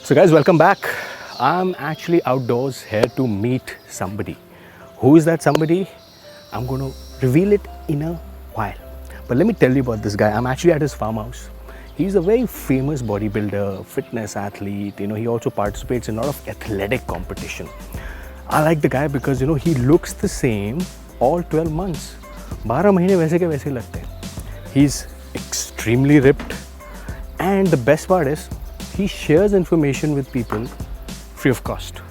So, guys, welcome back. I'm actually outdoors here to meet somebody. Who is that somebody? I'm going to reveal it in a while. But let me tell you about this guy. I'm actually at his farmhouse. He's a very famous bodybuilder, fitness athlete. He also participates in a lot of athletic competition. I like the guy because he looks the same all 12 months. 12 महीने वैसे के वैसे लगते हैं. He's extremely ripped, and the best part is he shares information with people free of cost.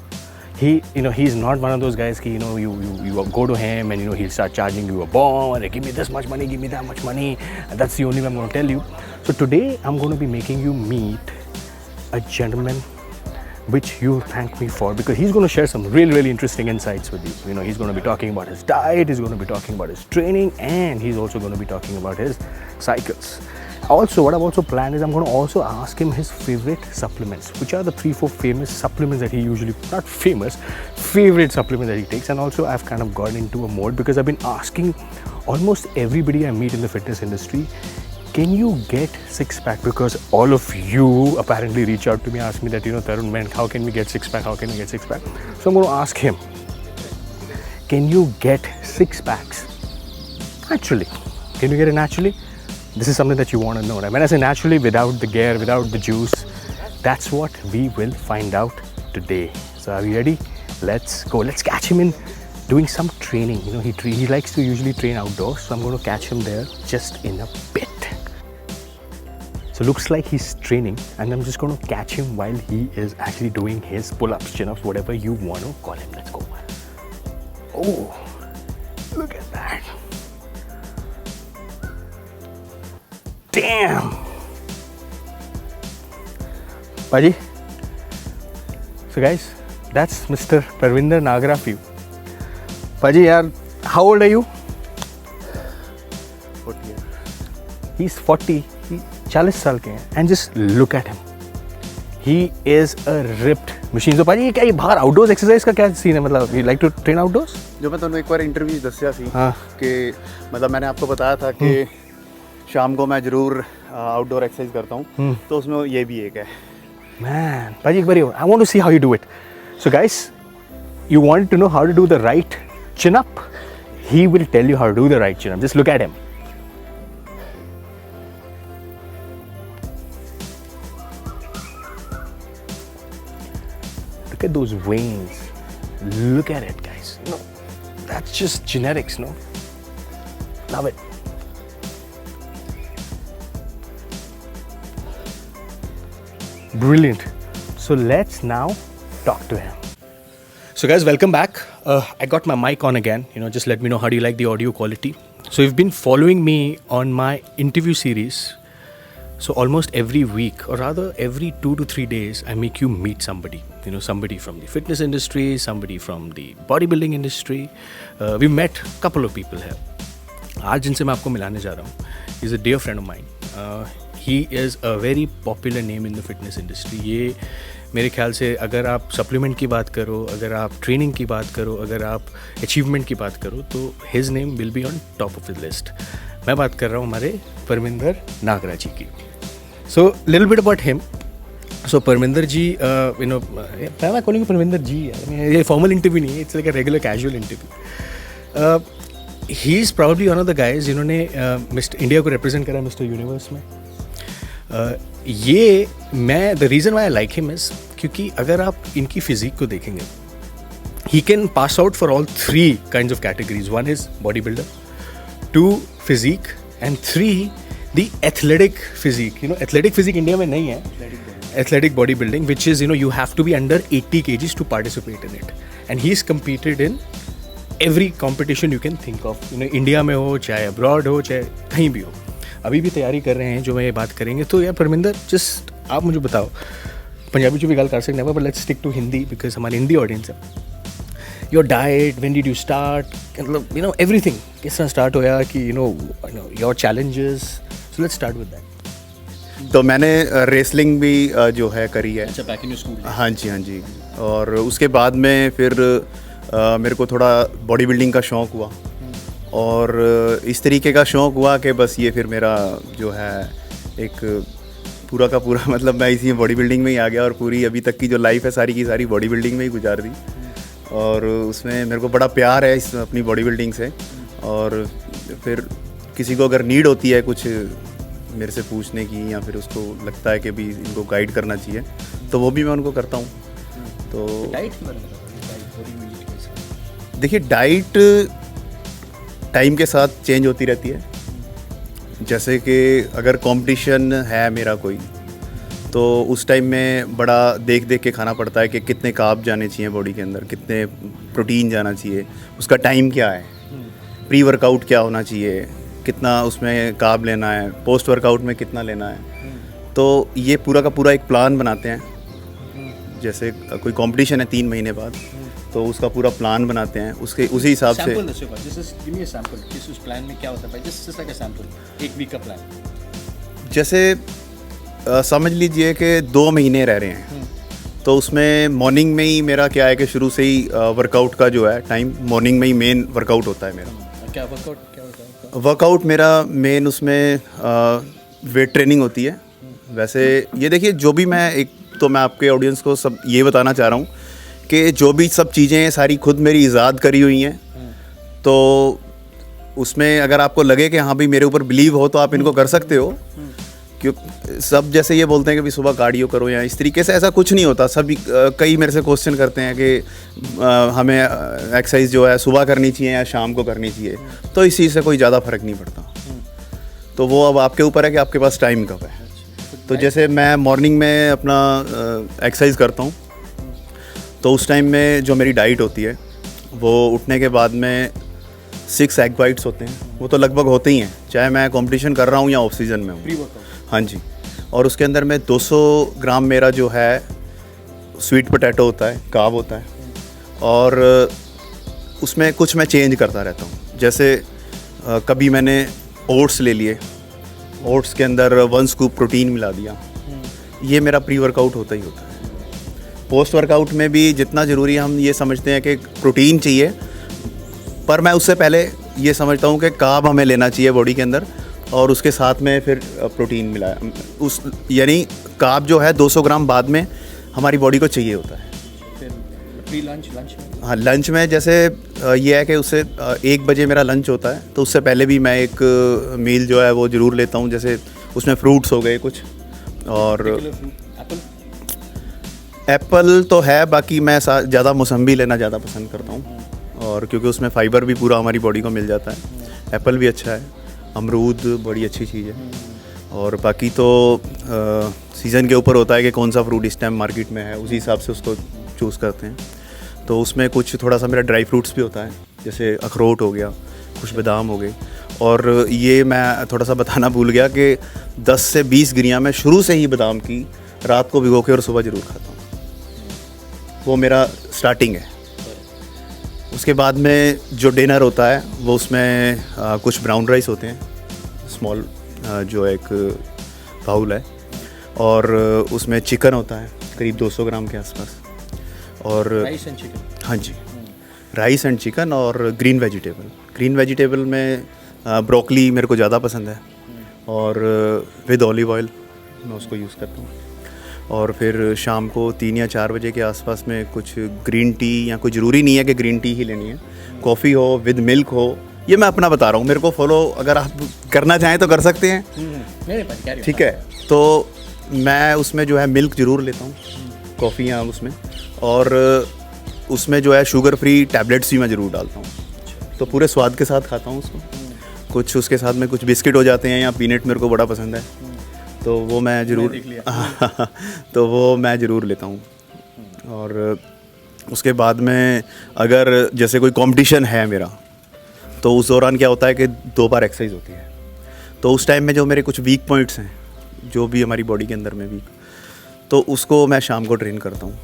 He's not one of those guys ki, you go to him and he'll start charging you a bomb, give me this much money, give me that much money. That's the only way I'm going to tell you. So today I'm going to be making you meet a gentleman which you'll thank me for, because he's going to share some really, really interesting insights with you. He's going to be talking about his diet, he's going to be talking about his training, and he's also going to be talking about his cycles. Also, what I've also planned is I'm going to also ask him his favorite supplements, which are the 3-4 famous supplements that he usually, not famous, favorite supplements that he takes. And also I've kind of gotten into a mode because I've been asking almost everybody I meet in the fitness industry, can you get six-pack? Because all of you apparently reach out to me, ask me that, Tarun, man, how can we get six-pack? How can we get six-pack? So I'm going to ask him, can you get six-packs naturally? Can you get it naturally? This is something that you want to know. When I say naturally, without the gear, without the juice, that's what we will find out today. So are you ready? Let's go. Let's catch him in doing some training. He likes to usually train outdoors, so I'm going to catch him there just in a bit. So looks like he's training, and I'm just going to catch him while he is actually doing his pull-ups, chin-ups, whatever you want to call him. Let's go. Oh, look at that. Damn! Paji. So guys, that's Mr. Parvinder Nagra for you. Paji, yaar, how old are you? 40. He's 40. He 40 साल के हैं. And just look at him. He is a ripped machine. So Paji, क्या ये बाहर outdoors exercise का क्या scene है? मतलब you like to train outdoors? जो मैं तुम्हें एक बार इंटरव्यू दसिया सी कि मतलब मैंने आपको बताया था कि शाम को मैं जरूर आउटडोर एक्सरसाइज करता हूँ, तो उसमें ये भी एक है. Man, Paji, I want to see how you do it. So guys, you want to know how to do the right chin up? He will tell you how to do the right chin up. Just look at him. Look at those veins. Look at it, guys. That's just genetics, no? Love it. Brilliant. So let's now talk to him. So guys, welcome back. I got my mic on again. Just let me know how do you like the audio quality. So you've been following me on my interview series. So almost every week, or rather every 2 to 3 days, I make you meet somebody. Somebody from the fitness industry, somebody from the bodybuilding industry. We met a couple of people here. आज जिनसे मैं आपको मिलाने जा रहा हूँ is a dear friend of mine. He is a very popular name in the fitness industry. ये मेरे ख्याल से अगर आप सप्लीमेंट की बात करो, अगर आप ट्रेनिंग की बात करो, अगर आप अचीवमेंट की बात करो, तो his name will be on top of the list. मैं बात कर रहा हूँ हमारे परमिंदर नागरा जी की. So little bit about him. So Parminder ji, why am I calling you Parminder ji? ये formal interview नहीं है, it's like a regular casual interview. He's probably one of the guys जिन्होंने Mr. India को represent करा Mr. Universe में. ये मैं the reason why I like him is क्योंकि अगर आप इनकी physique को देखेंगे, he can pass out for all 3 kinds of categories. 1 is bodybuilder, 2 physique, and 3 the athletic physique. Athletic physique India में नहीं है. Athletic bodybuilding, which is you have to be under 80 kgs to participate in it, and he's competed in every competition you can think of. India में हो, चाहे abroad हो, चाहे कहीं भी हो. अभी भी तैयारी कर रहे हैं जो मैं ये बात करेंगे. तो यार परमिंदर, जस्ट आप मुझे बताओ, पंजाबी जो भी गल कर सकते हैं, but let's stick to Hindi because हमारी हिंदी ऑडियंस है. Your diet, when did you start, मतलब एवरीथिंग किस तरह स्टार्ट होया कि your challenges. So let's start with that. तो मैंने रेसलिंग भी जो है करी है. अच्छा, बैक इन योर स्कूल. हाँ जी. और उसके बाद में फिर मेरे को थोड़ा बॉडी बिल्डिंग का शौक़ हुआ, और इस तरीके का शौक़ हुआ कि बस ये फिर मेरा जो है एक पूरा का पूरा मतलब मैं इसी बॉडी बिल्डिंग में ही आ गया और पूरी अभी तक की जो लाइफ है सारी की सारी बॉडी बिल्डिंग में ही गुजार दी। और उसमें मेरे को बड़ा प्यार है इस अपनी बॉडी बिल्डिंग से। और फिर किसी को अगर नीड होती है कुछ मेरे से पूछने की या फिर उसको लगता है कि भी इनको गाइड करना चाहिए तो वो भी मैं उनको करता हूँ। तो देखिए डाइट टाइम के साथ चेंज होती रहती है। जैसे कि अगर कंपटीशन है मेरा कोई तो उस टाइम में बड़ा देख देख के खाना पड़ता है कि कितने कार्ब जाने चाहिए बॉडी के अंदर, कितने प्रोटीन जाना चाहिए, उसका टाइम क्या है, प्री वर्कआउट क्या होना चाहिए, कितना उसमें कार्ब लेना है, पोस्ट वर्कआउट में कितना लेना है। तो ये पूरा का पूरा एक प्लान बनाते हैं। जैसे कोई कंपटीशन है 3 महीने बाद तो उसका पूरा प्लान बनाते हैं उसके उसी हिसाब से। प्लान में क्या होता है? जस्ट लाइक अ सैंपल, एक वीक का प्लान। जैसे समझ लीजिए कि 2 महीने रह रहे हैं तो उसमें मॉर्निंग में ही मेरा क्या है कि शुरू से ही वर्कआउट का जो है टाइम मॉर्निंग में ही मेन वर्कआउट होता है मेरा। क्या वर्कआउट क्या होता है? वर्कआउट मेरा मेन उसमें वेट ट्रेनिंग होती है। वैसे ये देखिए जो भी मैं एक तो मैं आपके ऑडियंस को सब ये बताना चाह रहा हूँ कि जो भी सब चीज़ें हैं सारी खुद मेरी ईजाद करी हुई हैं। तो उसमें अगर आपको लगे कि हाँ भाई मेरे ऊपर बिलीव हो तो आप इनको कर सकते हो। क्यों सब जैसे ये बोलते हैं कि भी सुबह कार्डियो करो या इस तरीके से, ऐसा कुछ नहीं होता। सभी कई मेरे से क्वेश्चन करते हैं कि हमें एक्सरसाइज जो है सुबह करनी चाहिए या शाम को करनी चाहिए। तो इस चीज़ से कोई ज़्यादा फ़र्क नहीं पड़ता। तो वो अब आपके ऊपर है कि आपके पास टाइम कब है। तो जैसे मैं मॉर्निंग में अपना एक्सरसाइज करता हूँ तो उस टाइम में जो मेरी डाइट होती है वो उठने के बाद में 6 एग वाइट्स होते हैं। वो तो लगभग होते ही हैं चाहे मैं कंपटीशन कर रहा हूँ या ऑफ सीजन में हूँ। हाँ जी। और उसके अंदर में 200 ग्राम मेरा जो है स्वीट पोटैटो होता है, कार्ब होता है। और उसमें कुछ मैं चेंज करता रहता हूँ। जैसे कभी मैंने ओट्स ले लिए, ओट्स के अंदर 1 स्कूप प्रोटीन मिला दिया। ये मेरा प्री वर्कआउट होता ही होता है। पोस्ट वर्कआउट में भी जितना ज़रूरी है हम ये समझते हैं कि प्रोटीन चाहिए, पर मैं उससे पहले ये समझता हूँ कि कार्ब हमें लेना चाहिए बॉडी के अंदर और उसके साथ में फिर प्रोटीन मिलाया उस यानी कार्ब जो है 200 ग्राम बाद में हमारी बॉडी को चाहिए होता है। प्री लंच में? हाँ, लंच में जैसे ये है कि उससे 1 बजे मेरा लंच होता है तो उससे पहले भी मैं एक मील जो है वो ज़रूर लेता हूँ। जैसे उसमें फ्रूट्स हो गए कुछ और एप्पल तो है, बाकी मैं ज़्यादा मौसम्बी लेना ज़्यादा पसंद करता हूँ और क्योंकि उसमें फ़ाइबर भी पूरा हमारी बॉडी को मिल जाता है। एप्पल भी अच्छा है, अमरूद बड़ी अच्छी चीज़ है। और बाकी तो सीज़न के ऊपर होता है कि कौन सा फ्रूट इस टाइम मार्केट में है, उसी हिसाब से उसको चूज़ करते हैं। तो उसमें कुछ थोड़ा सा मेरा ड्राई फ्रूट्स भी होता है, जैसे अखरोट हो गया, कुछ बादाम हो गए। और ये मैं थोड़ा सा बताना भूल गया कि 10 से 20 गिरियाँ मैं शुरू से ही बादाम की रात को भिगो के और सुबह ज़रूर खाता हूँ। वो मेरा स्टार्टिंग है। उसके बाद में जो डिनर होता है वो उसमें कुछ ब्राउन राइस होते हैं, स्मॉल जो एक बाउल है, और उसमें चिकन होता है करीब 200 ग्राम के आसपास। और राइस एंड चिकन? हाँ जी, राइस एंड चिकन और ग्रीन वेजिटेबल में ब्रोकली मेरे को ज़्यादा पसंद है और विद ऑलिव ऑयल मैं उसको यूज़ करता हूँ। और फिर शाम को 3 या 4 बजे के आसपास में कुछ ग्रीन टी, या कोई ज़रूरी नहीं है कि ग्रीन टी ही लेनी है, कॉफ़ी हो विद मिल्क हो। ये मैं अपना बता रहा हूँ, मेरे को फॉलो अगर आप करना चाहें तो कर सकते हैं। ठीक है, तो मैं उसमें जो है मिल्क ज़रूर लेता हूँ, कॉफ़ी या उसमें, और उसमें जो है शुगर फ्री टैबलेट्स भी मैं ज़रूर डालता हूँ। तो पूरे स्वाद के साथ खाता हूँ उसको। कुछ उसके साथ में कुछ बिस्किट हो जाते हैं या पीनट मेरे को बड़ा पसंद है तो वो मैं ज़रूर तो वो मैं ज़रूर लेता हूँ। और उसके बाद में अगर जैसे कोई कंपटीशन है मेरा तो उस दौरान क्या होता है कि 2 बार एक्सरसाइज होती है। तो उस टाइम में जो मेरे कुछ वीक पॉइंट्स हैं जो भी हमारी बॉडी के अंदर में वीक, तो उसको मैं शाम को ट्रेन करता हूँ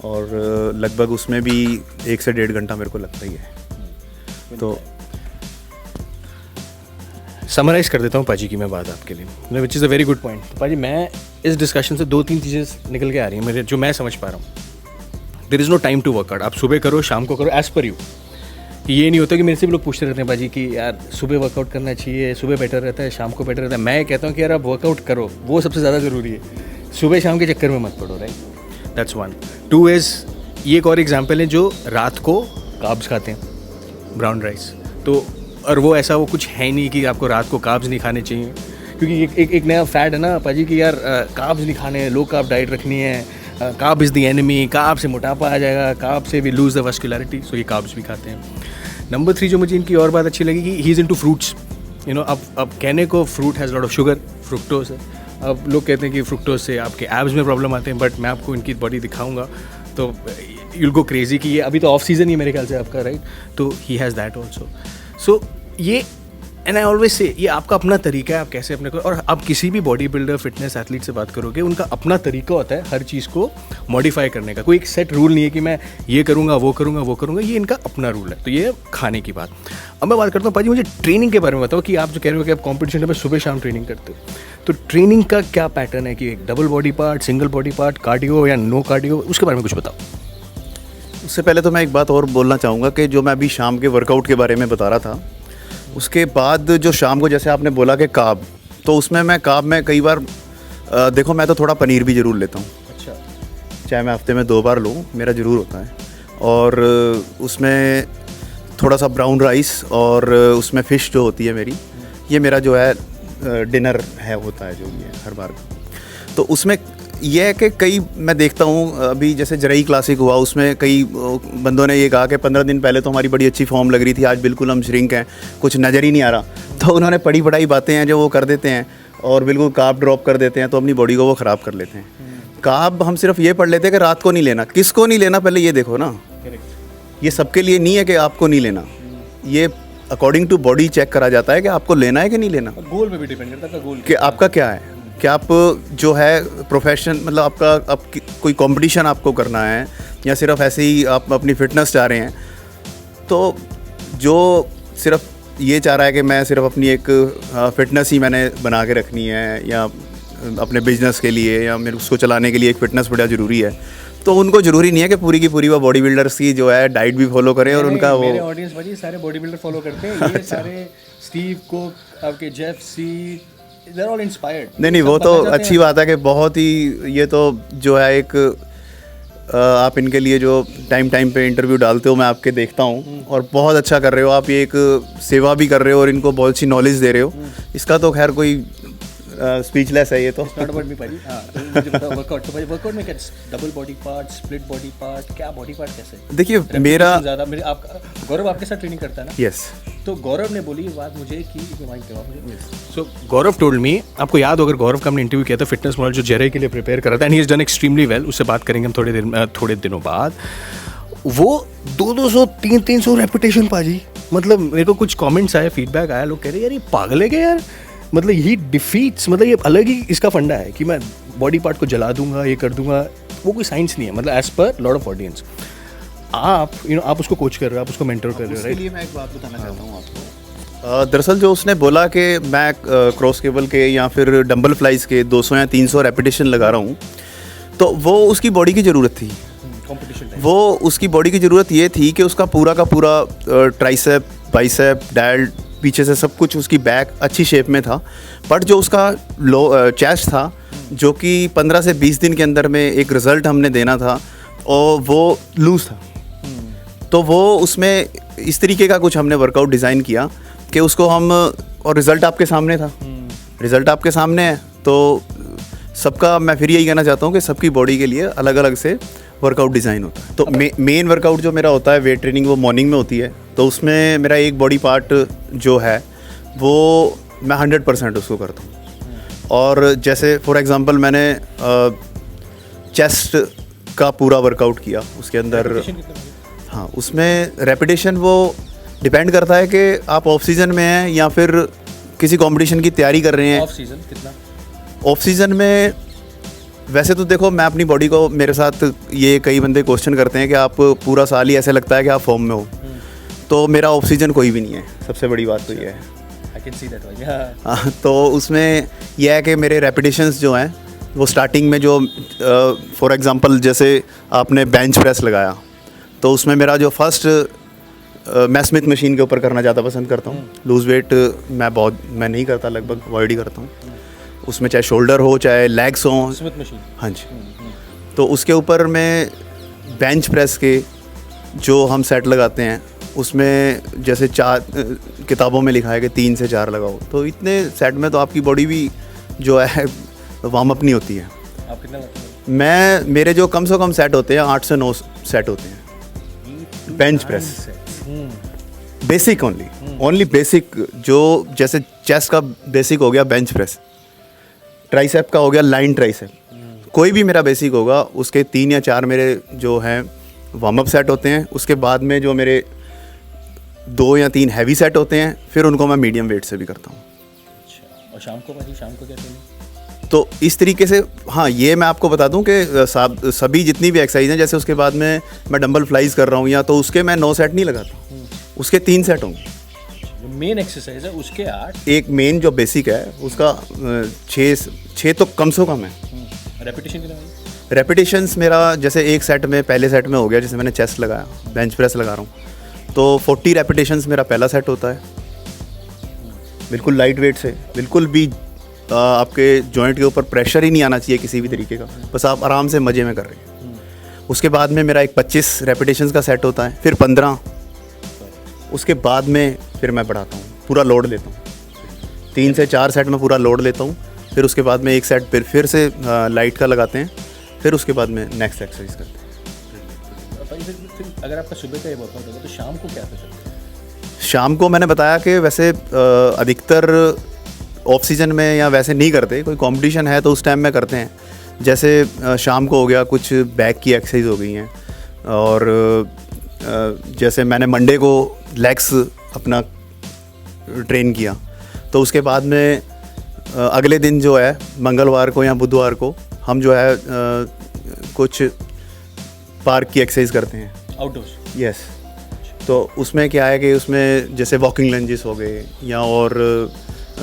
और लगभग उसमें भी 1 से 1.5 घंटा मेरे को लगता ही है। तो समराइज़ कर देता हूँ पाजी की मैं बात आपके लिए, which is a very good point. तो पाजी मैं इस डिस्कशन से 2-3 चीज़ें निकल के आ रही हैं मेरे, जो मैं समझ पा रहा हूँ। There is no time to workout. आप सुबह करो, शाम को करो, एज़ पर यू। ये नहीं होता कि मेरे से भी लोग पूछते रहते हैं बाजी कि यार सुबह वर्कआउट करना चाहिए, सुबह बेटर रहता है, शाम को बेटर रहता है। मैं कहता हूँ कि यार आप वर्कआउट करो, वो सबसे ज़्यादा ज़रूरी है, सुबह शाम के चक्कर में मत पड़ो, right. That's one. Two is, ये एक और एग्जाम्पल है जो रात को कार्ब्स खाते हैं, ब्राउन राइस, तो और वो ऐसा वो कुछ है नहीं कि आपको रात को कार्ब्स नहीं खाने चाहिए, क्योंकि एक नया फैड है ना पाजी कि यार कार्ब्स नहीं खाने हैं, लो कार्ब डाइट रखनी है, carb is the enemy, carb से मोटापा आ जाएगा, कार्ब से वी लूज़ द वस्कुलरिटी, सो ये कार्ब्स भी खाते हैं। नंबर 3 जो मुझे इनकी और बात अच्छी लगी कि he is into fruits, you know. अब कहने को fruit has lot of sugar, fructose है। अब लोग कहते हैं कि फ्रुक्टोज से आपके एब्स में प्रॉब्लम आते हैं, बट मैं आपको इनकी बॉडी दिखाऊंगा तो यूल गो क्रेजी कि ये अभी तो ऑफ सीज़न ही है मेरे ख्याल से आपका, राइट। तो ही हैज़ दैट ऑल्सो। सो ये, एंड आई ऑलवेज से, ये आपका अपना तरीका है, आप कैसे अपने को, और आप किसी भी बॉडी बिल्डर फिटनेस एथलीट से बात करोगे, उनका अपना तरीका होता है हर चीज़ को मॉडिफाई करने का। कोई एक सेट रूल नहीं है कि मैं ये करूँगा वो करूँगा वो करूँगा, ये इनका अपना रूल है। तो ये खाने की बात। अब मैं बात करता हूँ पाजी, मुझे ट्रेनिंग के बारे में बताओ कि आप जो कह रहे हो कि आप कॉम्पिटिशन में सुबह शाम ट्रेनिंग करते हो, तो ट्रेनिंग का क्या पैटर्न है कि एक double body part, single body part, cardio या नो कार्डियो, उसके बारे में कुछ बताओ। उससे पहले तो मैं एक बात और बोलना चाहूँगा कि जो मैं अभी शाम के वर्कआउट के बारे में बता रहा था, उसके बाद जो शाम को जैसे आपने बोला कि कार्ब, तो उसमें मैं कार्ब में कई बार देखो मैं तो थोड़ा पनीर भी ज़रूर लेता हूँ। अच्छा। चाहे मैं हफ्ते में 2 बार लूँ, मेरा ज़रूर होता है। और उसमें थोड़ा सा ब्राउन राइस और उसमें फ़िश जो होती है मेरी, ये मेरा जो है डिनर है, होता है जो भी है हर बार। तो उसमें यह है कि कई मैं देखता हूँ, अभी जैसे जरई क्लासिक हुआ, उसमें कई बंदों ने ये कहा कि 15 दिन पहले तो हमारी बड़ी अच्छी फॉर्म लग रही थी, आज बिल्कुल हम श्रिंक हैं, कुछ नज़र ही नहीं आ रहा। तो उन्होंने पढ़ी पढ़ाई बातें हैं जो वो कर देते हैं और बिल्कुल कार्ब ड्रॉप कर देते हैं, तो अपनी बॉडी को वो ख़राब कर लेते हैं। कार्ब हम सिर्फ ये पढ़ लेते हैं कि रात को नहीं लेना, किसको नहीं लेना पहले ये देखो ना। ये सबके लिए नहीं है कि आपको नहीं लेना, ये अकॉर्डिंग टू बॉडी चेक करा जाता है कि आपको लेना है कि नहीं लेना। गोल पे भी डिपेंड करता है गोल कि आपका क्या है, कि आप जो है प्रोफेशन, मतलब आपका आप कोई कंपटीशन आपको करना है या सिर्फ ऐसे ही आप अपनी फिटनेस चाह रहे हैं। तो जो सिर्फ ये चाह रहा है कि मैं सिर्फ अपनी एक फ़िटनेस ही मैंने बना के रखनी है या अपने बिजनेस के लिए या मेरे उसको चलाने के लिए एक फ़िटनेस बड़ा ज़रूरी है, तो उनको ज़रूरी नहीं है कि पूरी की पूरी वो बॉडी बिल्डर्स की जो है डाइट भी फॉलो करें और उनका वो। मेरे ऑडियंस भाई सारे बॉडी बिल्डर फॉलो करते हैं, ये सारे स्टीव कुक, आपके Jeff Seid, they are all inspired. नहीं वो तो अच्छी बात है कि बहुत ही, ये तो जो है एक आप इनके लिए जो टाइम पे इंटरव्यू डालते हो, मैं आपके देखता हूँ और बहुत अच्छा कर रहे हो आप। ये एक सेवा भी कर रहे हो और इनको बहुत सी नॉलेज दे रहे हो, इसका तो खैर कोई स्पीचलेस है ये तो। वर्कआउट में क्या double body part, split body part, क्या बॉडी पार्ट कैसे? देखिए मेरा ज़्यादा गौरव आपके साथ ट्रेनिंग करता है ना? यस। तो गौरव ने बोली ये बात मुझे कि सो गौरव टोल्ड मी, आपको याद हो अगर गौरव का हमने इंटरव्यू किया था फिटनेस मॉडल जो जेरे के लिए प्रिपेयर कर रहा था, and he is done extremely well, उससे बात करेंगे हम थोड़े दिनों बाद। वो 200 300 रेपुटेशन पाजी, मतलब मेरे को कुछ कमेंट्स आए, फीडबैक आया, लोग कह रहे यार ये पागल है क्या यार, मतलब ही डिफीट्स, मतलब ये अलग ही इसका फंडा है कि मैं बॉडी पार्ट को जला दूंगा, ये कर दूंगा, वो कोई साइंस नहीं है, मतलब as per lot of audience. आप आप उसको कोच कर रहे हो, आप उसको मेंटर कर रहे हो, राइट? मैं एक बात बताना चाहता हूँ आपको। दरअसल जो उसने बोला कि मैं क्रॉस केबल के या फिर डंबल फ्लाइज के 200 या 300 रेपिटेशन लगा रहा हूँ, तो वो उसकी बॉडी की ज़रूरत थी, कंपटीशन। वो उसकी बॉडी की ज़रूरत ये थी कि उसका पूरा का पूरा ट्राइसेप, बाइसेप, डेल्ट, पीछे से सब कुछ उसकी बैक अच्छी शेप में था, बट जो उसका चेस्ट था जो कि 15 से 20 दिन के अंदर में एक रिज़ल्ट हमने देना था और वो लूज़ था। तो वो उसमें इस तरीके का कुछ हमने वर्कआउट डिज़ाइन किया कि उसको हम, और रिज़ल्ट आपके सामने था, रिज़ल्ट आपके सामने है। तो सबका मैं फिर यही कहना चाहता हूँ कि सबकी बॉडी के लिए अलग अलग से वर्कआउट डिज़ाइन होता है। तो मेन वर्कआउट जो मेरा होता है वेट ट्रेनिंग, वो मॉर्निंग में होती है। तो उसमें मेरा एक बॉडी पार्ट जो है वो मैं 100% उसको करता हूँ। और जैसे फॉर एग्ज़ाम्पल मैंने चेस्ट का पूरा वर्कआउट किया, उसके अंदर हाँ, उसमें रेपिटेशन वो डिपेंड करता है कि आप ऑफ सीज़न में हैं या फिर किसी कंपटीशन की तैयारी कर रहे हैं। ऑफ सीज़न कितना? ऑफ सीज़न में वैसे तो देखो मैं अपनी बॉडी को, मेरे साथ ये कई बंदे क्वेश्चन करते हैं कि आप पूरा साल ही ऐसे लगता है कि आप फॉर्म में हो, तो मेरा ऑफ सीज़न कोई भी नहीं है, सबसे बड़ी बात तो ये है। I can see that one, yeah. हाँ, तो उसमें यह है कि मेरे रेपिटेशंस जो हैं वो स्टार्टिंग में जो फॉर एग्ज़ाम्पल जैसे आपने बेंच प्रेस लगाया, तो उसमें मेरा जो फर्स्ट मैं स्मिथ मशीन के ऊपर करना ज़्यादा पसंद करता हूँ। लूज़ वेट मैं नहीं करता, लगभग अवॉइड ही करता हूँ। उसमें चाहे शोल्डर हो चाहे लेग्स हों, स्मिथ मशीन। हाँ जी, तो उसके ऊपर मैं बेंच प्रेस के जो हम सेट लगाते हैं उसमें जैसे 4 किताबों में लिखा है कि 3 से 4 लगाओ, तो इतने सेट में तो आपकी बॉडी भी जो है वार्म अप नहीं होती है। आप कितना लगाते हैं? मेरे जो कम से कम सेट होते हैं 8 से 9 सेट होते हैं bench press, basic only basic, जो जैसे चेस्ट का बेसिक हो गया बेंच प्रेस, ट्राइसेप का हो गया लाइन ट्राइसेप, कोई भी मेरा बेसिक होगा उसके 3 या 4 मेरे जो हैं वार्म अप सेट होते हैं। उसके बाद में जो मेरे 2 या 3 हैवी सेट होते हैं, फिर उनको मैं मीडियम वेट से भी करता हूँ। अच्छा, और शाम को भाई, शाम को क्या ट्रेनिंग? तो इस तरीके से, हाँ, ये मैं आपको बता दूं कि सभी जितनी भी एक्सरसाइज हैं, जैसे उसके बाद में मैं डंबल फ्लाइज कर रहा हूँ या, तो उसके मैं 9 सेट नहीं लगाता, उसके 3 सेट होंगे। जो मेन एक्सरसाइज है उसके 8। एक मेन जो बेसिक है उसका 6 तो कम से कम है। रेपिटेशन कितना है? रेपिटेशंस मेरा जैसे एक सेट में, पहले सेट में हो गया, जैसे मैंने चेस्ट लगाया, बेंच प्रेस लगा रहा हूँ, तो 40 रेपिटेशंस मेरा पहला सेट होता है, बिल्कुल लाइट वेट से, बिल्कुल भी आपके जॉइंट के ऊपर प्रेशर ही नहीं आना चाहिए किसी भी तरीके का, बस आप आराम से मज़े में कर रहे हैं। उसके बाद में मेरा एक 25 रेपिटेशंस का सेट होता है, फिर 15, उसके बाद में फिर मैं बढ़ाता हूँ, पूरा लोड लेता हूँ, 3 से 4 सेट में पूरा लोड लेता हूँ, फिर उसके बाद में एक सेट फिर से लाइट का लगाते हैं, फिर उसके बाद में नेक्स्ट एक्सरसाइज करते हैं। भाई फिर अगर आपका सुबह का ये वर्कआउट होगा तो शाम को क्या करते हैं? शाम को मैंने बताया कि वैसे अधिकतर ऑफ सीजन में या वैसे नहीं करते, कोई कंपटीशन है तो उस टाइम में करते हैं। जैसे शाम को हो गया, कुछ बैक की एक्सरसाइज हो गई हैं, और जैसे मैंने मंडे को लेग्स अपना ट्रेन किया, तो उसके बाद में अगले दिन जो है मंगलवार को या बुधवार को हम जो है कुछ पार्क की एक्सरसाइज करते हैं, आउटडोर्स। यस। तो उसमें क्या है कि उसमें जैसे वॉकिंग लंजेस हो गए, या और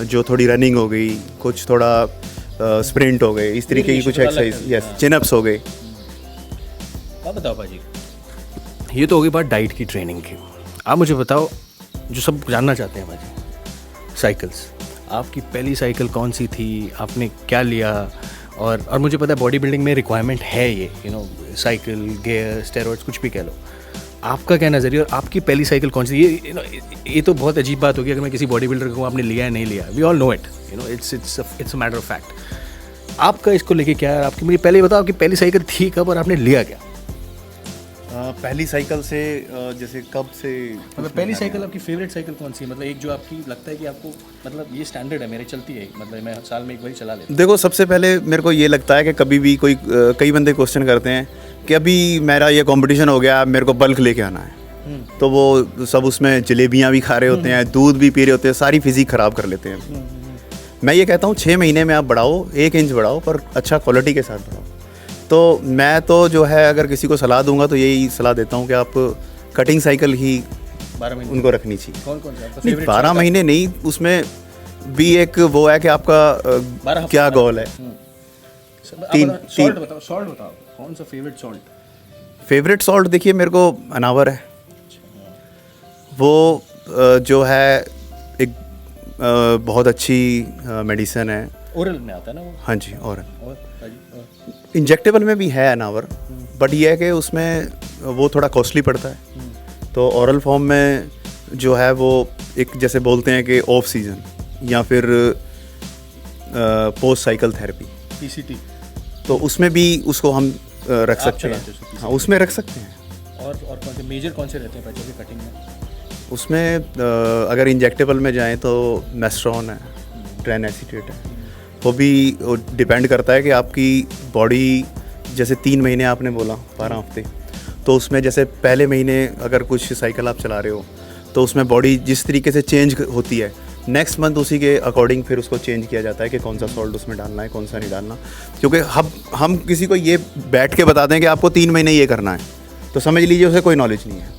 जो थोड़ी रनिंग हो गई, कुछ थोड़ा स्प्रिंट हो गए, इस तरीके की कुछ एक्सरसाइज, यस, चिनअप्स हो गए। आप बताओ भाजी। ये तो होगी बात डाइट की, ट्रेनिंग की। आप मुझे बताओ, जो सब जानना चाहते हैं भाजी, साइकिल्स, आपकी पहली साइकिल कौन सी थी, आपने क्या लिया? और मुझे पता है बॉडी बिल्डिंग में रिक्वायरमेंट है ये, साइकिल, गियर, स्टेरॉइड्स, कुछ भी कह लो। आपका क्या नज़रिया, और आपकी पहली साइकिल कौन सी? ये तो बहुत अजीब बात होगी अगर मैं किसी बॉडी बिल्डर को आपने लिया है नहीं लिया, we all know it, it's a matter of fact. आपका इसको लेके क्या है? आपकी मुझे पहले बताओ, आपकी पहली साइकिल थी कब और आपने लिया क्या? पहली साइकिल से जैसे कब से, मतलब पहली साइकिल आपकी फेवरेट साइकिल कौन सी है? मतलब एक जो आपकी लगता है कि आपको, मतलब ये स्टैंडर्ड है, मेरे चलती है, मतलब मैं साल में एक बार चला लेता हूँ। देखो, सबसे पहले मेरे को ये लगता है कि कभी भी कई बंदे क्वेश्चन करते हैं कि अभी मेरा ये कंपटीशन हो गया, मेरे को बल्क लेके आना है, तो वो सब उसमें जलेबियाँ भी खा रहे होते हैं, दूध भी पी रहे होते हैं, सारी फिजिक ख़राब कर लेते हैं। मैं ये कहता हूँ 6 महीने में आप बढ़ाओ, 1 इंच बढ़ाओ, पर अच्छा क्वालिटी के साथ बढ़ाओ। तो मैं तो जो है अगर किसी को सलाह दूंगा तो यही सलाह देता हूँ कि आप कटिंग साइकिल ही 12 महीने उनको रखनी चाहिए। कौन कौन सा आपका नहीं, फेवरेट? 12 महीने नहीं, उसमें भी एक वो है कि आपका 12 क्या गोल है। सॉल्ट बताओ, सॉल्ट बताओ, कौन सा फेवरेट सॉल्ट? फेवरेट सॉल्ट देखिए, मेरे को अनावर है, वो जो है एक बहुत अच्छी मेडिसिन है। ओरल में आता है ना वो? हाँ जी, और भाजी, इंजेक्टेबल में भी है अनावर, बट ये है कि उसमें वो थोड़ा कॉस्टली पड़ता है। तो ओरल फॉर्म में जो है वो एक, जैसे बोलते हैं कि ऑफ सीजन या फिर पोस्ट साइकिल थेरेपी, पीसीटी, तो उसमें भी उसको हम रख सकते चलाते हैं। हो उसको हाँ, उसमें रख सकते हैं। और कौन से मेजर कौन से रहते हैं बच्चों की कटिंग में? उसमें अगर इंजेक्टेबल में जाएं तो मेस्ट्रॉन है, ट्रेन एसीटेट है, वो भी डिपेंड करता है कि आपकी बॉडी, जैसे 3 महीने आपने बोला, 12 हफ्ते, तो उसमें जैसे पहले महीने अगर कुछ साइकिल आप चला रहे हो तो उसमें बॉडी जिस तरीके से चेंज होती है, नेक्स्ट मंथ उसी के अकॉर्डिंग फिर उसको चेंज किया जाता है कि कौन सा सॉल्ट उसमें डालना है, कौन सा नहीं डालना। क्योंकि हम किसी को ये बैठ के बताते हैं कि आपको 3 महीने ये करना है, तो समझ लीजिए उसे कोई नॉलेज नहीं है।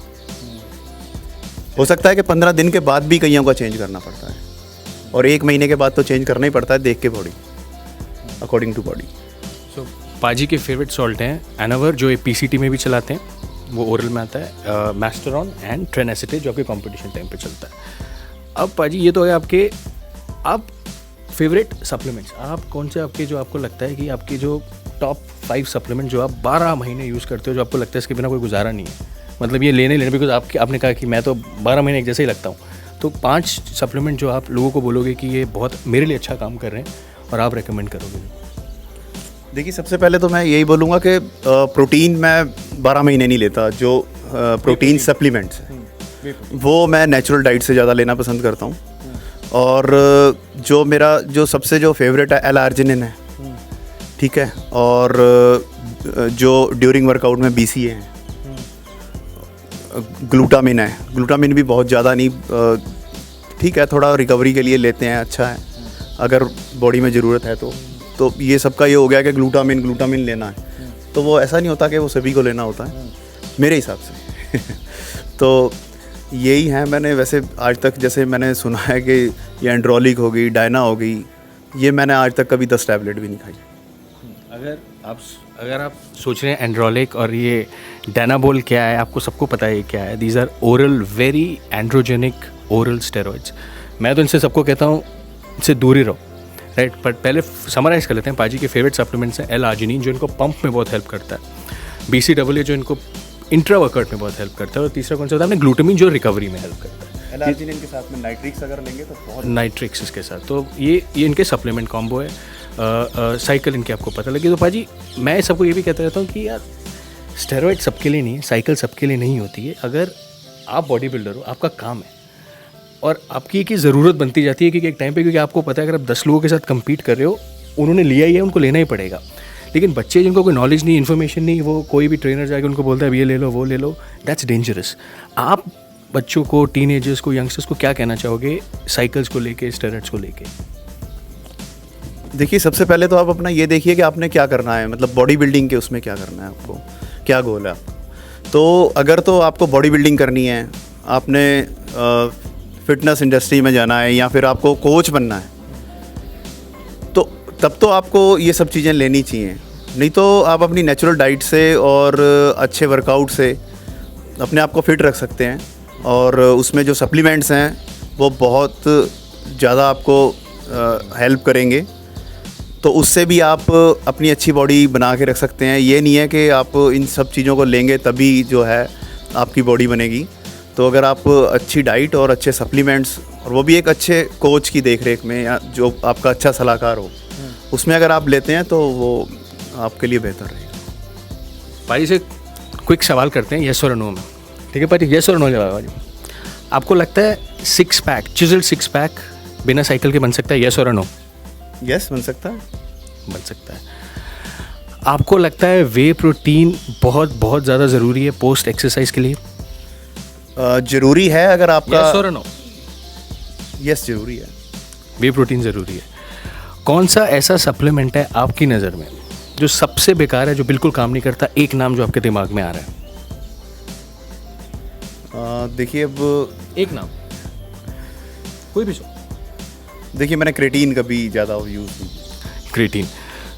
हो सकता है कि 15 दिन के बाद भी कईयों का चेंज करना पड़ता है, और 1 महीने के बाद तो चेंज करना ही पड़ता है, देख के बॉडी, अकॉर्डिंग टू बॉडी। सो पाजी के फेवरेट सॉल्ट हैं एनावर, जो ये पीसीटी में भी चलाते हैं, वो ओरल में आता है मैस्टरॉन एंड ट्रेनेसिटे जो आपके कंपटीशन टाइम पे चलता है। अब पाजी ये तो है आपके आप फेवरेट सप्लीमेंट्स, आप कौन से आपके जो आपको लगता है कि आपके जो टॉप 5 सप्लीमेंट जो आप 12 महीने यूज़ करते हो, जो आपको लगता है इसके बिना कोई गुजारा नहीं है, मतलब ये लेने बिकॉज आपने कहा कि मैं तो 12 महीने एक जैसे ही लगता हूँ, तो 5 सप्लीमेंट जो आप लोगों को बोलोगे कि ये बहुत मेरे लिए अच्छा काम कर रहे हैं और आप रेकमेंड करोगे? देखिए सबसे पहले तो मैं यही बोलूँगा कि प्रोटीन मैं 12 महीने नहीं लेता। जो प्रोटीन सप्लीमेंट्स हैं वो मैं नेचुरल डाइट से ज़्यादा लेना पसंद करता हूँ। और जो मेरा जो सबसे जो फेवरेट है L-आर्जिनिन है, ठीक है, और जो ड्यूरिंग वर्कआउट में BCA है, ग्लूटामिन है। ग्लूटामिन भी बहुत ज़्यादा नहीं, ठीक है, थोड़ा रिकवरी के लिए लेते हैं, अच्छा है अगर बॉडी में ज़रूरत है तो ये सबका ये हो गया कि ग्लूटामिन लेना है, तो वो ऐसा नहीं होता कि वो सभी को लेना होता है मेरे हिसाब से। तो यही है। मैंने वैसे आज तक जैसे मैंने सुना है कि ये एंड्रोलिक हो गई, डायना हो गई, ये मैंने आज तक कभी 10 टैबलेट भी नहीं खाई। अगर आप सोच रहे हैं एंड्रोलिक और ये डायनाबोल क्या है, आपको सबको पता है ये क्या है। These are oral very androgenic oral steroids. मैं तो इनसे सबको कहता हूँ इनसे दूर ही रहो, राइट। बट पहले समराइज़ कर लेते हैं। पाजी के फेवरेट सप्लीमेंट्स हैं L-आर्जिनिन जो इनको पंप में बहुत हेल्प करता है, BCAA जो इनको इंट्रा वर्कआउट में बहुत हेल्प करता है, और तीसरा कौन सा होता है आपने ग्लूटामिन जो रिकवरी में हेल्प करता है। L-आर्जिनिन के साथ में नाइट्रिक्स अगर लेंगे तो बहुत नाइट्रिक्स इसके साथ, तो ये इनके सप्लीमेंट कॉम्बो है। साइकिल इनकी आपको पता लगी। तो पाजी मैं सबको ये भी कहता रहता हूँ कि यार स्टेरॉइड सबके लिए नहीं है, साइकिल सबके लिए नहीं होती है। अगर आप बॉडी बिल्डर हो, आपका काम है और आपकी एक ज़रूरत बनती जाती है कि एक टाइम पे, क्योंकि आपको पता है अगर आप 10 लोगों के साथ कम्पीट कर रहे हो, उन्होंने लिया ही है, उनको लेना ही पड़ेगा। लेकिन बच्चे जिनको कोई नॉलेज नहीं, इन्फॉर्मेशन नहीं, वो कोई भी ट्रेनर जाके उनको बोलता है अब ये ले लो वो ले लो, दैट्स डेंजरस। आप बच्चों को, टीनेजर्स को, यंगस्टर्स को क्या कहना चाहोगे साइकिल्स को लेके, स्टेरॉइड्स को लेके? देखिए सबसे पहले तो आप अपना ये देखिए कि आपने क्या करना है, मतलब बॉडी बिल्डिंग के उसमें क्या करना है, आपको क्या गोल है आपका। तो अगर तो आपको बॉडी बिल्डिंग करनी है, आपने फिटनेस इंडस्ट्री में जाना है या फिर आपको कोच बनना है, तो तब तो आपको ये सब चीज़ें लेनी चाहिए। नहीं तो आप अपनी नेचुरल डाइट से और अच्छे वर्कआउट से अपने आप को फिट रख सकते हैं, और उसमें जो सप्लीमेंट्स हैं वो बहुत ज़्यादा आपको हेल्प करेंगे। तो उससे भी आप अपनी अच्छी बॉडी बना के रख सकते हैं। ये नहीं है कि आप इन सब चीज़ों को लेंगे तभी जो है आपकी बॉडी बनेगी। तो अगर आप अच्छी डाइट और अच्छे सप्लीमेंट्स, और वो भी एक अच्छे कोच की देखरेख में, या जो आपका अच्छा सलाहकार हो, उसमें अगर आप लेते हैं तो वो आपके लिए बेहतर रहेगा। पाजी से क्विक सवाल करते हैं येस और नो में, ठीक है पाजी? येस और नो जवाब पाजी। आपको लगता है 6 पैक, चिजल 6 पैक बिना साइकिल के बन सकता है? येस और नो? यस, बन सकता है। बन सकता है। आपको लगता है वे प्रोटीन बहुत ज़्यादा ज़रूरी है पोस्ट एक्सरसाइज के लिए? ज़रूरी है। अगर आपका येस और नो? यस, ज़रूरी है। वे प्रोटीन ज़रूरी है। कौन सा ऐसा सप्लीमेंट है आपकी नज़र में जो सबसे बेकार है, जो बिल्कुल काम नहीं करता? एक नाम जो आपके दिमाग में आ रहा है। देखिए अब एक नाम, कोई भी सो। देखिए मैंने क्रेटीन कभी ज़्यादा यूज़ नहीं किया। क्रेटीन।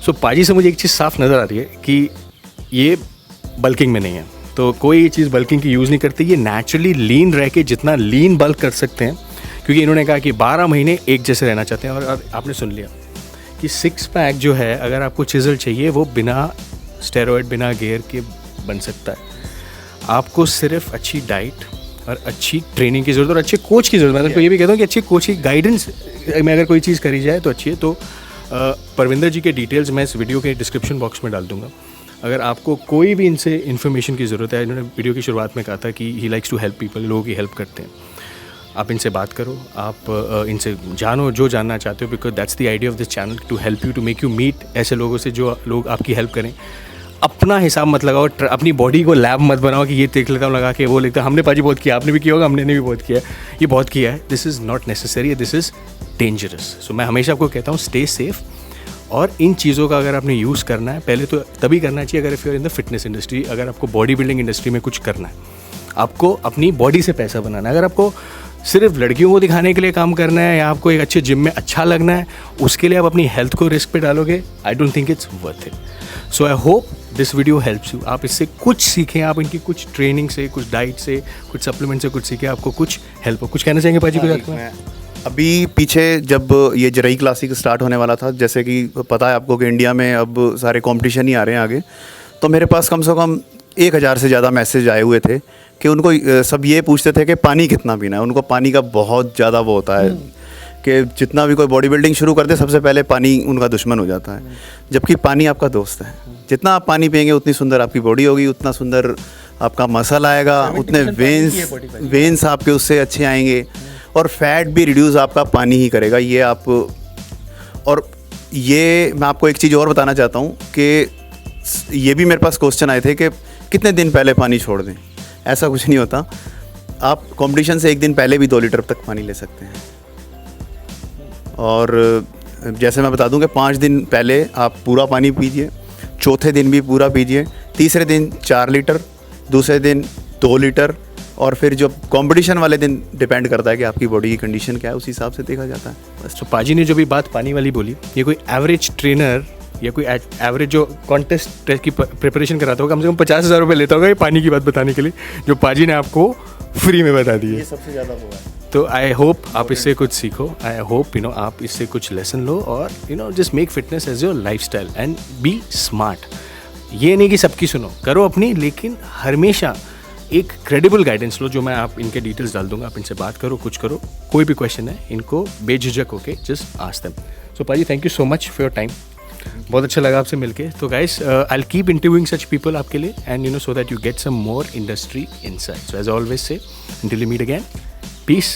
सो पाजी से मुझे एक चीज़ साफ नज़र आ रही है कि ये बल्किंग में नहीं है, तो कोई ये चीज़ बल्किंग की यूज़ नहीं करती। ये नेचुरली लीन रह के जितना लीन बल्क कर सकते हैं, क्योंकि इन्होंने कहा कि 12 महीने एक जैसे रहना चाहते हैं। और आपने सुन लिया कि 6 पैक जो है, अगर आपको चिजल चाहिए वो बिना स्टेरॉइड, बिना गेयर के बन सकता है। आपको सिर्फ अच्छी डाइट और अच्छी ट्रेनिंग की ज़रूरत और अच्छे कोच की ज़रूरत है। मैं तो ये भी कहता हूँ कि अच्छी कोच की गाइडेंस में अगर कोई चीज़ करी जाए तो अच्छी है। तो परविंदर जी के डिटेल्स मैं इस वीडियो के डिस्क्रिप्शन बॉक्स में डाल दूँगा। अगर आपको कोई भी इनसे इन्फॉर्मेशन की ज़रूरत है, इन्होंने वीडियो की शुरुआत में कहा था कि he likes to help people, लोगों की हेल्प करते हैं। आप इनसे बात करो, आप इनसे जानो जो जानना चाहते हो, because that's the idea of this channel, to help you, to make you meet ऐसे लोगों से जो लोग आपकी हेल्प करें। अपना हिसाब मत लगाओ, अपनी बॉडी को लैब मत बनाओ कि ये देख लेता हूँ लगा के वो लिखता। हमने पाजी बहुत किया, आपने भी किया होगा, हमने भी बहुत किया है, ये बहुत किया है। This is not necessary, this is dangerous. So मैं हमेशा आपको कहता हूँ स्टे सेफ। और इन चीज़ों का अगर आपने यूज़ करना है, पहले तो तभी करना चाहिए अगर if you are in the fitness industry, अगर आपको बॉडी बिल्डिंग इंडस्ट्री में कुछ करना है, आपको अपनी बॉडी से पैसा बनाना है। अगर आपको सिर्फ लड़कियों को दिखाने के लिए काम करना है या आपको एक अच्छे जिम में अच्छा लगना है, उसके लिए आप अपनी हेल्थ को रिस्क पे डालोगे, I don't think it's worth it. So I hope this video helps you. आप इससे कुछ सीखें, आप इनकी कुछ ट्रेनिंग से, कुछ डाइट से, कुछ सप्लीमेंट से कुछ सीखें, आपको कुछ हेल्प हो। कुछ कहना चाहेंगे पाजी को? अभी पीछे जब ये जरई क्लासिक स्टार्ट होने वाला था, जैसे कि पता है आपको कि इंडिया में अब सारे कंपटीशन ही आ रहे हैं आगे, तो मेरे पास कम से कम 1000 से ज़्यादा मैसेज आए हुए थे कि उनको सब ये पूछते थे कि पानी कितना पीना है। उनको पानी का बहुत ज़्यादा वो होता है कि जितना भी कोई बॉडी बिल्डिंग शुरू करते सबसे पहले पानी उनका दुश्मन हो जाता है, जबकि पानी आपका दोस्त है। जितना आप पानी पिएंगे उतनी सुंदर आपकी बॉडी होगी, उतना सुंदर आपका मसल आएगा, उतने वेन्स आपके उससे अच्छे आएंगे, और फैट भी रिड्यूस आपका पानी ही करेगा। ये आप, और ये मैं आपको एक चीज़ और बताना चाहता हूँ कि ये भी मेरे पास क्वेश्चन आए थे कि कितने दिन पहले पानी छोड़ दें। ऐसा कुछ नहीं होता, आप कंपटीशन से एक दिन पहले भी 2 लीटर तक पानी ले सकते हैं। और जैसे मैं बता दूं कि 5 दिन पहले आप पूरा पानी पीजिए, चौथे दिन भी पूरा पीजिए, तीसरे दिन 4 लीटर, दूसरे दिन 2 लीटर, और फिर जो कंपटीशन वाले दिन डिपेंड करता है कि आपकी बॉडी की कंडीशन क्या है, उस हिसाब से देखा जाता है बस। तो पाजी ने जो भी बात पानी वाली बोली, ये कोई एवरेज ट्रेनर या कोई एवरेज जो कॉन्टेस्ट की प्रिपरेशन कराता होगा, कम से कम 50,000 रुपये लेता होगा ये पानी की बात बताने के लिए, जो पाजी ने आपको फ्री में बता दी है। ये सबसे ज़्यादा वो है। तो आई होप आप इससे कुछ सीखो, आई होप आप इससे कुछ लेसन लो, और just make fitness as your lifestyle and be smart. ये नहीं कि सबकी सुनो, करो अपनी, लेकिन हमेशा एक क्रेडिबल गाइडेंस लो, जो मैं आप इनके डिटेल्स डाल दूंगा, आप इनसे बात करो, कुछ करो, कोई भी क्वेश्चन है इनको बेझिझक होके जस्ट आस्क देम। सो पाजी, thank you so much for your time, बहुत अच्छा लगा आपसे मिलके। तो guys, I will keep interviewing such people आपके लिए, and so that you get some more industry insight. So as always say, until you meet again, peace.